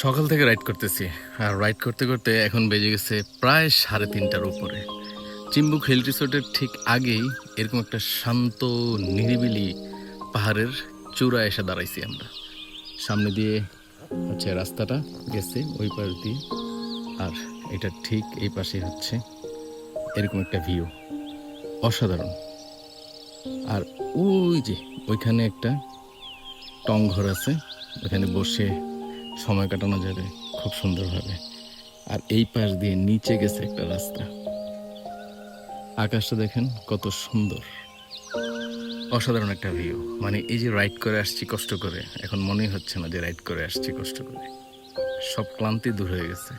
সকাল থেকে রাইড করতেছি, আর রাইড করতে করতে এখন বেজে গেছে প্রায় 3:30টার উপরে। চিম্বুক হিল রিসোর্টের ঠিক আগেই এরকম একটা শান্ত নিরিবিলি পাহাড়ের চূড়া এসে দাঁড়াইছি আমরা। সামনে দিয়ে হচ্ছে রাস্তাটা গেছে ওই পাশ দিয়ে, আর এটা ঠিক এই পাশে হচ্ছে এরকম একটা ভিউ, অসাধারণ। আর ওই যে ওইখানে একটা টং ঘর আছে, ওখানে বসে সময় কাটানো যাবে খুব সুন্দরভাবে। আর এই পাশ দিয়ে নিচে গেছে একটা রাস্তা। আকাশটা দেখেন কত সুন্দর, অসাধারণ একটা ভিউ। মানে এই যে রাইড করে আসছি কষ্ট করে, এখন মনেই হচ্ছে না যে রাইড করে আসছি কষ্ট করে। সব ক্লান্তি দূর হয়ে গেছে।